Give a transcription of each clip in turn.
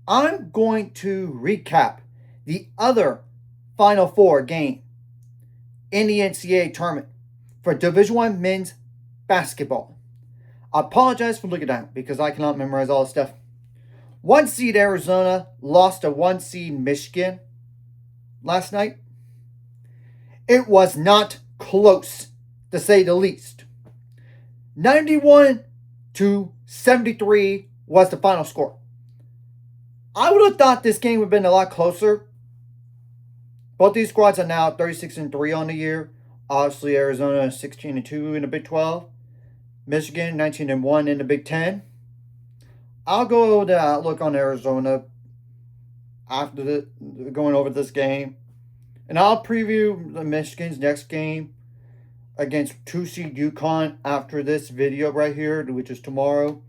I'm going to recap the other Final Four game in the NCAA tournament for Division I men's basketball. I apologize for looking down because I cannot memorize all this stuff. 1 seed Arizona lost to 1 seed Michigan last night. It was not close, to say the least. 91 to 73 was the final score. I would have thought this game would have been a lot closer. Both these squads are now 36-3 on the year. Obviously, Arizona 16-2 in the Big 12. Michigan 19-1 in the Big 10. I'll go over the outlook on Arizona after going over this game. And I'll preview the Michigan's next game against 2-seed UConn after this video right here, which is tomorrow.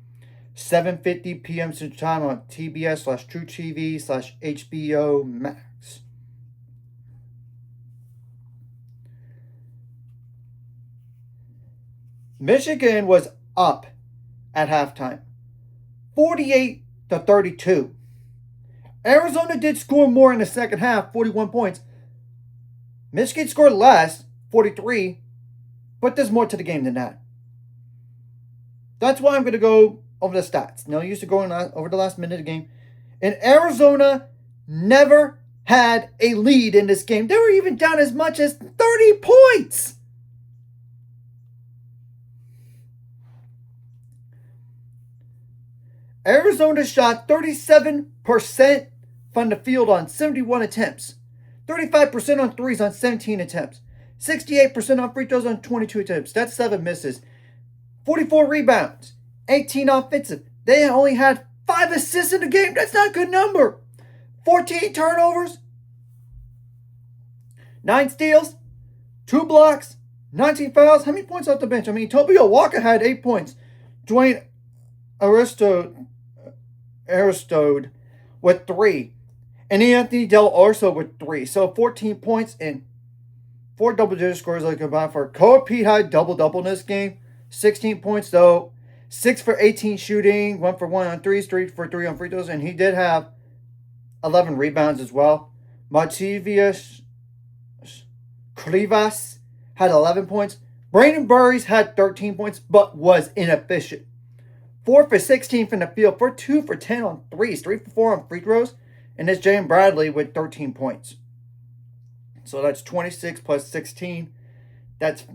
7:50 p.m. Central Time on TBS/TruTV/HBO Max. Michigan was up at halftime, 48-32. Arizona did score more in the second half, 41 points. Michigan scored less, 43, but there's more to the game than that. That's why I'm going to go over the stats. No use to going over the last minute of the game. And Arizona never had a lead in this game. They were even down as much as 30 points. Arizona shot 37% from the field on 71 attempts. 35% on threes on 17 attempts. 68% on free throws on 22 attempts. That's 7 misses. 44 rebounds. 18 offensive. They only had 5 assists in the game. That's not a good number. 14 turnovers. 9 steals. 2 blocks. 19 fouls. How many points off the bench? I mean, Tobio Walker had 8 points. Dwayne Aristode with 3. And Anthony Del Orso with 3. So 14 points and 4 double-digit scores like combined for. Koa Pete had double-double in this game. 16 points though. 6 for 18 shooting. 1 for 1 on threes. 3 for 3 on free throws. And he did have 11 rebounds as well. Mativius Krivas had 11 points. Brandon Burries had 13 points but was inefficient. 4 for 16 from the field. 2 for 10 on threes. 3 for 4 on free throws. And it's Jalen Bradley with 13 points. So that's 26 plus 16. That's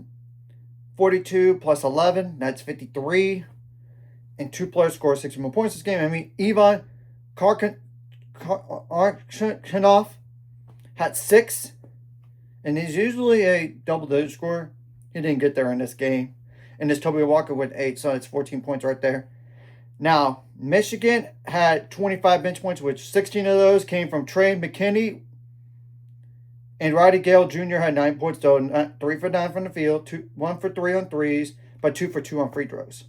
42 plus 11. That's 53. And 2 players scored 60 more points this game. I mean, Ivan Karkhanov had 6. And he's usually a double-digit scorer. He didn't get there in this game. And this Toby Walker with 8. So it's 14 points right there. Now, Michigan had 25 bench points, which 16 of those came from Trey McKinney. And Roddy Gale Jr. had 9 points, though 3 for 9 from the field, 1 for 3 on threes, but 2 for 2 on free throws.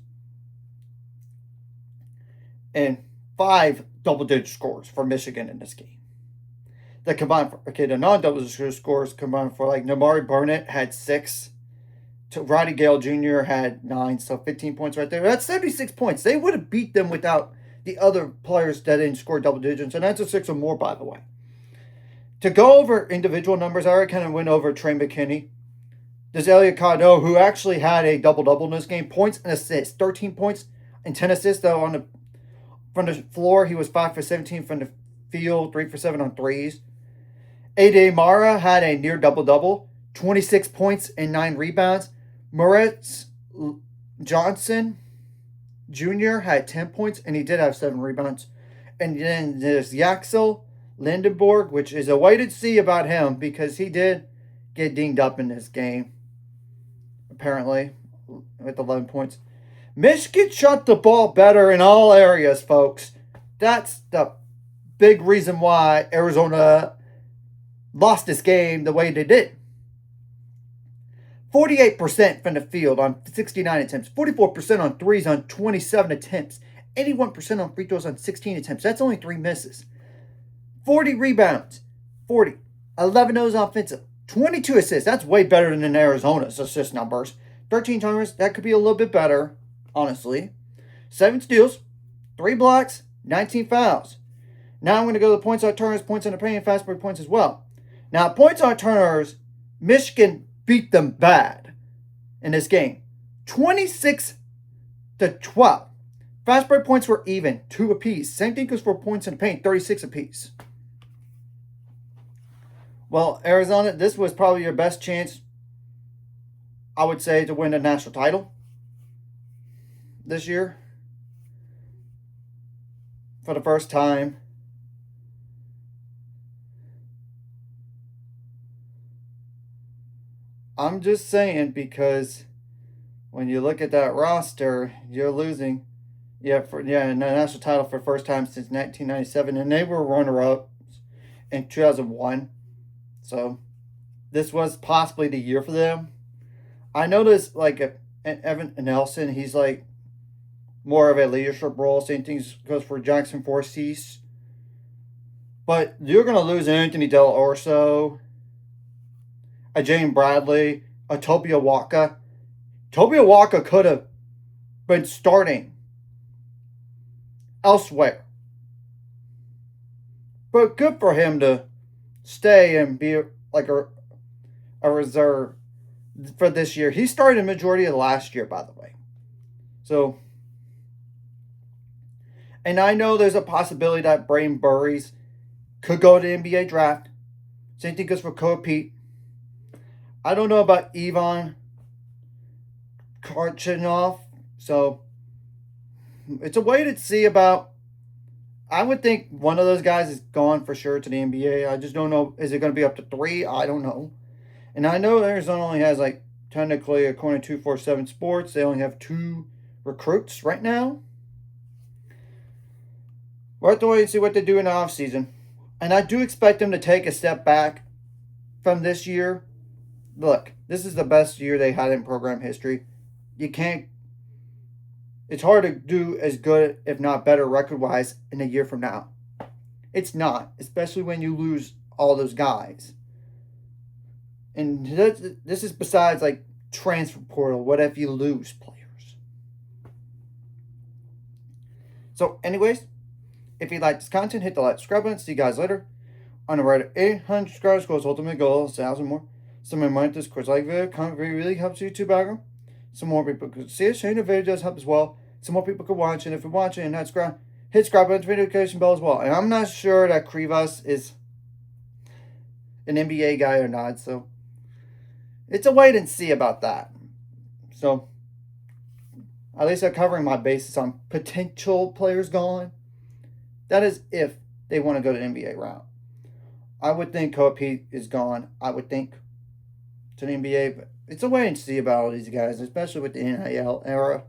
And 5 double-digit scores for Michigan in this game. The non-double-digit scores combined for, like, Namari Burnett had 6. Roddy Gale Jr. had 9, so 15 points right there. That's 76 points. They would have beat them without the other players that didn't score double digits, and that's a 6 or more, by the way. To go over individual numbers, I already kind of went over Trey McKinney. There's Elliot Cado, who actually had a double-double in this game. Points and assists. 13 points and 10 assists, though, from the floor. He was 5 for 17 from the field, 3 for 7 on threes. Ade Mara had a near double-double. 26 points and 9 rebounds. Moritz Johnson Jr. had 10 points, and he did have 7 rebounds. And then there's Yaxel Lindenborg, which is a wait and see about him because he did get dinged up in this game, apparently, with 11 points. Michigan shot the ball better in all areas, folks. That's the big reason why Arizona lost this game the way they did. 48% from the field on 69 attempts. 44% on threes on 27 attempts. 81% on free throws on 16 attempts. That's only 3 misses. 40 rebounds. 40. 11 of those offensive. 22 assists. That's way better than Arizona's assist numbers. 13 turnovers. That could be a little bit better, honestly. 7 steals. 3 blocks. 19 fouls. Now I'm going to go to the points on turners, points on the paint, and fast break points as well. Now, points on turners, Michigan beat them bad in this game. 26-12. Fast break points were even, 2 apiece. Same thing goes for points in the paint, 36 apiece. Well, Arizona, this was probably your best chance, I would say, to win the national title this year. For the first time. I'm just saying, because when you look at that roster, you're losing. Yeah, the national title for the first time since 1997, and they were runner-up in 2001. So this was possibly the year for them. I noticed, like, Evan Nelson, he's like more of a leadership role. Same thing goes for Jackson Forsyth. But you're going to lose Anthony Del Orso, a Jane Bradley, a Toby Awaka. Toby Awaka could have been starting elsewhere. But good for him to stay and be like a reserve for this year. He started a majority of the last year, by the way. So, and I know there's a possibility that Braden Burries could go to the NBA draft. Same thing goes for Kobe Pete. I don't know about Ivan Karchinov, so it's a wait to see about. I would think one of those guys is gone for sure to the NBA. I just don't know. Is it going to be up to 3? I don't know. And I know Arizona only has, like, technically, according to 247 Sports, they only have 2 recruits right now. We'll have to wait and see what they do in the offseason. And I do expect them to take a step back from this year. Look, this is the best year they had in program history. You can't. It's hard to do as good, if not better, record-wise in a year from now. It's not, especially when you lose all those guys. And this is besides, like, transfer portal. What if you lose players? So, anyways, if you like this content, hit the like, subscribe button. See you guys later. On the road to 800 subscribers, goals, ultimate goal, 1,000 more. Some of my this course like video, comment really helps YouTube algorithm. Some more people could see it. Sharing the video does help as well. Some more people could watch it. If you're watching and not subscribe, hit subscribe button, notification bell as well. And I'm not sure that Krivas is an NBA guy or not, so it's a wait and see about that. So at least I'm covering my bases on potential players gone. That is if they want to go to the NBA route. I would think Kobe Pete is gone. I would think to the NBA, but it's a wait and see about all these guys, especially with the NIL era.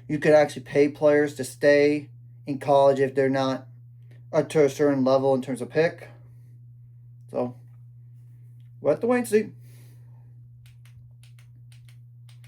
You could actually pay players to stay in college if they're not up to a certain level in terms of pick. So we'll have to wait and see.